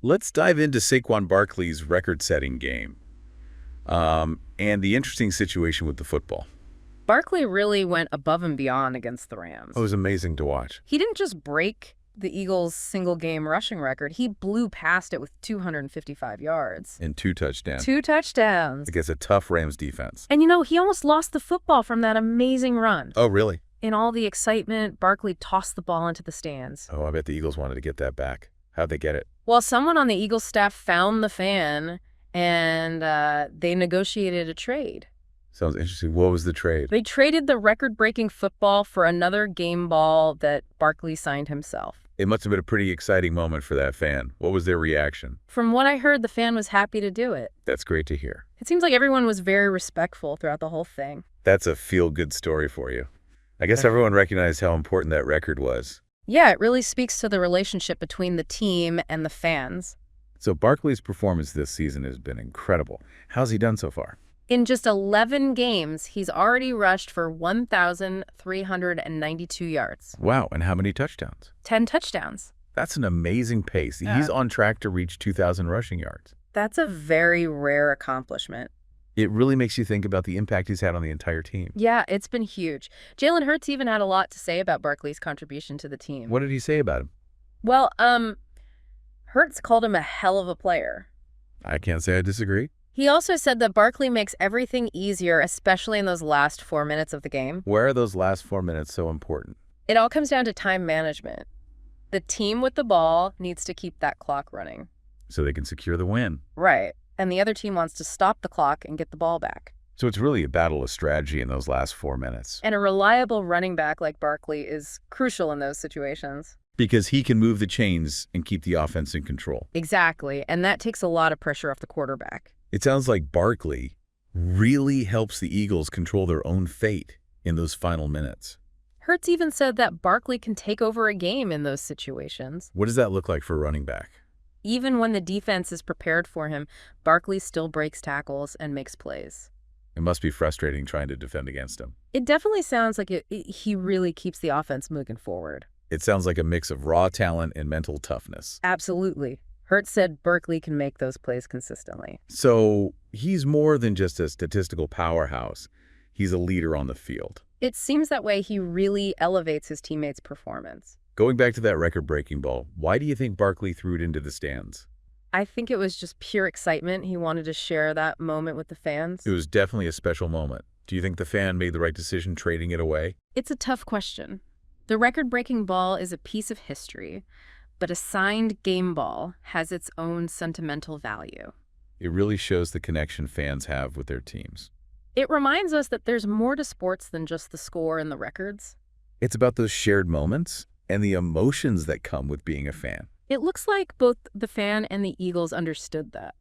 Let's dive into Saquon Barkley's record-setting game and the interesting situation with the football. Barkley really went above and beyond against the Rams. It was amazing to watch. He didn't just break the Eagles' single-game rushing record. He blew past it with 255 yards. And 2 touchdowns. 2 touchdowns. Against a tough Rams defense. And he almost lost the football from that amazing run. Oh, really? In all the excitement, Barkley tossed the ball into the stands. Oh, I bet the Eagles wanted to get that back. How'd they get it? Well, someone on the Eagles staff found the fan, and they negotiated a trade. Sounds interesting. What was the trade? They traded the record-breaking football for another game ball that Barkley signed himself. It must have been a pretty exciting moment for that fan. What was their reaction? From what I heard, the fan was happy to do it. That's great to hear. It seems like everyone was very respectful throughout the whole thing. That's a feel-good story for you. I guess everyone recognized how important that record was. Yeah, it really speaks to the relationship between the team and the fans. So Barkley's performance this season has been incredible. How's he done so far? In just 11 games, he's already rushed for 1,392 yards. Wow, and how many touchdowns? 10 touchdowns. That's an amazing pace. Yeah. He's on track to reach 2,000 rushing yards. That's a very rare accomplishment. It really makes you think about the impact he's had on the entire team. Yeah, it's been huge. Jalen Hurts even had a lot to say about Barkley's contribution to the team. What did he say about him? Well, Hurts called him a hell of a player. I can't say I disagree. He also said that Barkley makes everything easier, especially in those last 4 minutes of the game. Where are those last 4 minutes so important? It all comes down to time management. The team with the ball needs to keep that clock running. So they can secure the win. Right. And the other team wants to stop the clock and get the ball back. So it's really a battle of strategy in those last 4 minutes. And a reliable running back like Barkley is crucial in those situations. Because he can move the chains and keep the offense in control. Exactly. And that takes a lot of pressure off the quarterback. It sounds like Barkley really helps the Eagles control their own fate in those final minutes. Hurts even said that Barkley can take over a game in those situations. What does that look like for a running back? Even when the defense is prepared for him, Barkley still breaks tackles and makes plays. It must be frustrating trying to defend against him. It definitely sounds like he really keeps the offense moving forward. It sounds like a mix of raw talent and mental toughness. Absolutely. Hurts said Barkley can make those plays consistently. So he's more than just a statistical powerhouse. He's a leader on the field. It seems that way. He really elevates his teammates' performance. Going back to that record-breaking ball, why do you think Barkley threw it into the stands? I think it was just pure excitement. He wanted to share that moment with the fans. It was definitely a special moment. Do you think the fan made the right decision trading it away? It's a tough question. The record-breaking ball is a piece of history, but a signed game ball has its own sentimental value. It really shows the connection fans have with their teams. It reminds us that there's more to sports than just the score and the records. It's about those shared moments and the emotions that come with being a fan. It looks like both the fan and the Eagles understood that.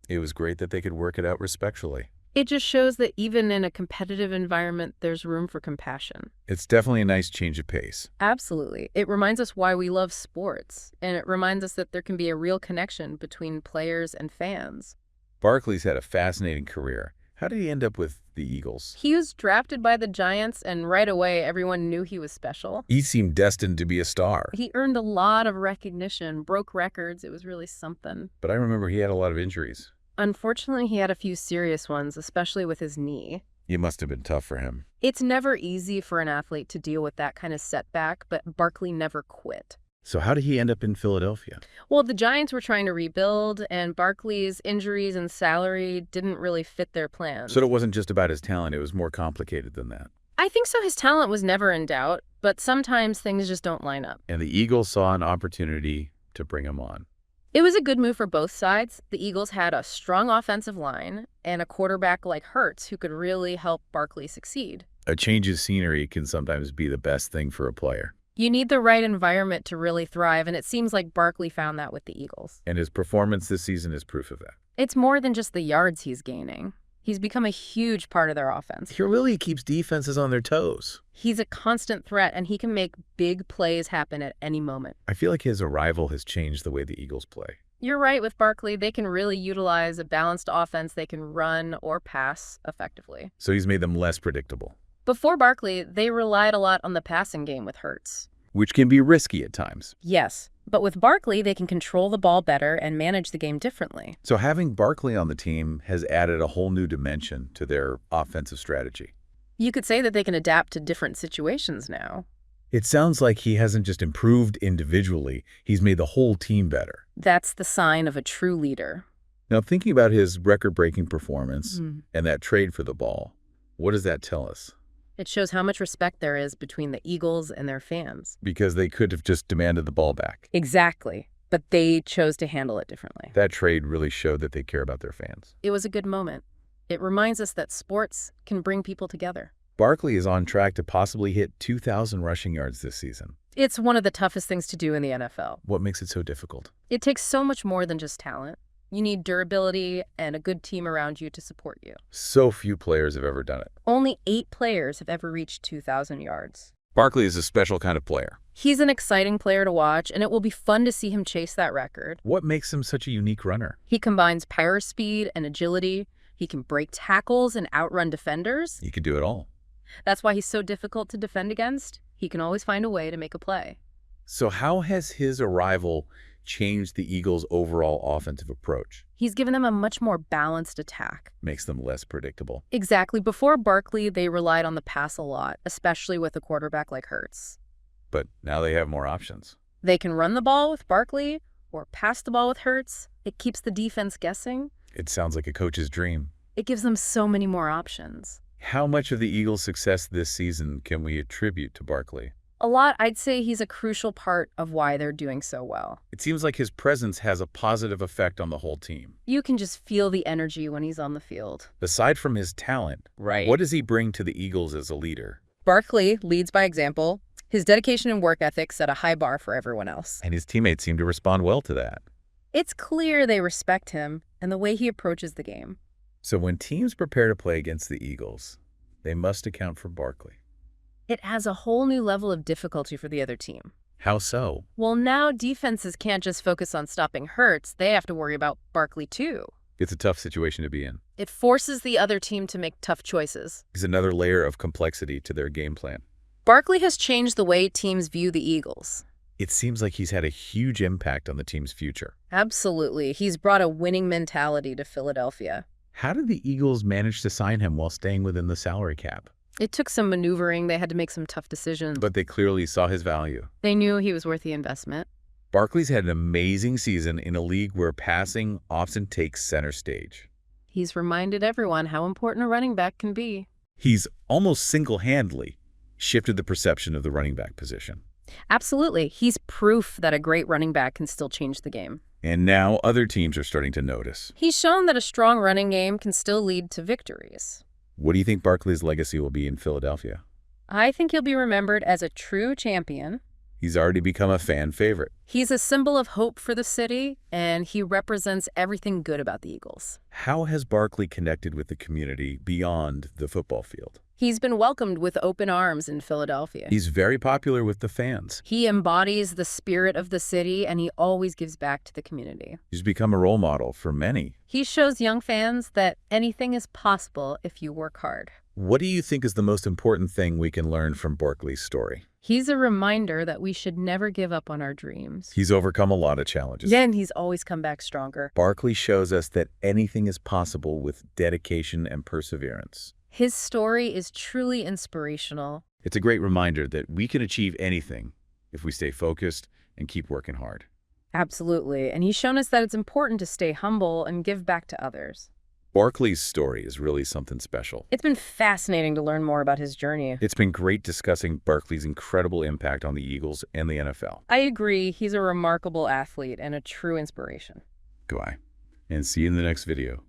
It was great that they could work it out respectfully. It just shows that even in a competitive environment, there's room for compassion. It's definitely a nice change of pace. Absolutely. It reminds us why we love sports, and it reminds us that there can be a real connection between players and fans. Barkley's had a fascinating career. How did he end up with the Eagles? He was drafted by the Giants, and right away, everyone knew he was special. He seemed destined to be a star. He earned a lot of recognition, broke records. It was really something. But I remember he had a lot of injuries. Unfortunately, he had a few serious ones, especially with his knee. It must have been tough for him. It's never easy for an athlete to deal with that kind of setback, but Barkley never quit. So how did he end up in Philadelphia? Well, the Giants were trying to rebuild, and Barkley's injuries and salary didn't really fit their plans. So it wasn't just about his talent, it was more complicated than that. I think so. His talent was never in doubt, but sometimes things just don't line up. And the Eagles saw an opportunity to bring him on. It was a good move for both sides. The Eagles had a strong offensive line and a quarterback like Hurts who could really help Barkley succeed. A change of scenery can sometimes be the best thing for a player. You need the right environment to really thrive, and it seems like Barkley found that with the Eagles. And his performance this season is proof of that. It's more than just the yards he's gaining. He's become a huge part of their offense. He really keeps defenses on their toes. He's a constant threat, and he can make big plays happen at any moment. I feel like his arrival has changed the way the Eagles play. You're right with Barkley. They can really utilize a balanced offense. They can run or pass effectively. So he's made them less predictable. Before Barkley, they relied a lot on the passing game with Hurts. which can be risky at times. Yes, but with Barkley, they can control the ball better and manage the game differently. So having Barkley on the team has added a whole new dimension to their offensive strategy. You could say that they can adapt to different situations now. It sounds like he hasn't just improved individually, he's made the whole team better. That's the sign of a true leader. Now, thinking about his record-breaking performance and that trade for the ball, what does that tell us? It shows how much respect there is between the Eagles and their fans. Because they could have just demanded the ball back. Exactly. But they chose to handle it differently. That trade really showed that they care about their fans. It was a good moment. It reminds us that sports can bring people together. Barkley is on track to possibly hit 2,000 rushing yards this season. It's one of the toughest things to do in the NFL. What makes it so difficult? It takes so much more than just talent. You need durability and a good team around you to support you. So few players have ever done it. Only 8 players have ever reached 2,000 yards. Barkley is a special kind of player. He's an exciting player to watch, and it will be fun to see him chase that record. What makes him such a unique runner? He combines power speed and agility. He can break tackles and outrun defenders. He can do it all. That's why he's so difficult to defend against. He can always find a way to make a play. So how has his arrival changed the Eagles' overall offensive approach? He's given them a much more balanced attack. Makes them less predictable. Exactly. Before Barkley, they relied on the pass a lot, especially with a quarterback like Hurts. But now they have more options. They can run the ball with Barkley or pass the ball with Hurts. It keeps the defense guessing. It sounds like a coach's dream. It gives them so many more options. How much of the Eagles' success this season can we attribute to Barkley? A lot. I'd say he's a crucial part of why they're doing so well. It seems like his presence has a positive effect on the whole team. You can just feel the energy when he's on the field. Aside from his talent, what does he bring to the Eagles as a leader? Barkley leads by example. His dedication and work ethic set a high bar for everyone else. And his teammates seem to respond well to that. It's clear they respect him and the way he approaches the game. So when teams prepare to play against the Eagles, they must account for Barkley. It adds a whole new level of difficulty for the other team. How so? Well, now defenses can't just focus on stopping Hurts. They have to worry about Barkley, too. It's a tough situation to be in. It forces the other team to make tough choices. It's another layer of complexity to their game plan. Barkley has changed the way teams view the Eagles. It seems like he's had a huge impact on the team's future. Absolutely. He's brought a winning mentality to Philadelphia. How did the Eagles manage to sign him while staying within the salary cap? It took some maneuvering. They had to make some tough decisions. But they clearly saw his value. They knew he was worth the investment. Barkley's had an amazing season in a league where passing often takes center stage. He's reminded everyone how important a running back can be. He's almost single-handedly shifted the perception of the running back position. Absolutely. He's proof that a great running back can still change the game. And now other teams are starting to notice. He's shown that a strong running game can still lead to victories. What do you think Barkley's legacy will be in Philadelphia? I think he'll be remembered as a true champion. He's already become a fan favorite. He's a symbol of hope for the city, and he represents everything good about the Eagles. How has Barkley connected with the community beyond the football field? He's been welcomed with open arms in Philadelphia. He's very popular with the fans. He embodies the spirit of the city, and he always gives back to the community. He's become a role model for many. He shows young fans that anything is possible if you work hard. What do you think is the most important thing we can learn from Barkley's story? He's a reminder that we should never give up on our dreams. He's overcome a lot of challenges. Then he's always come back stronger. Barkley shows us that anything is possible with dedication and perseverance. His story is truly inspirational. It's a great reminder that we can achieve anything if we stay focused and keep working hard. Absolutely. And he's shown us that it's important to stay humble and give back to others. Barkley's story is really something special. It's been fascinating to learn more about his journey. It's been great discussing Barkley's incredible impact on the Eagles and the NFL. I agree. He's a remarkable athlete and a true inspiration. Goodbye, and see you in the next video.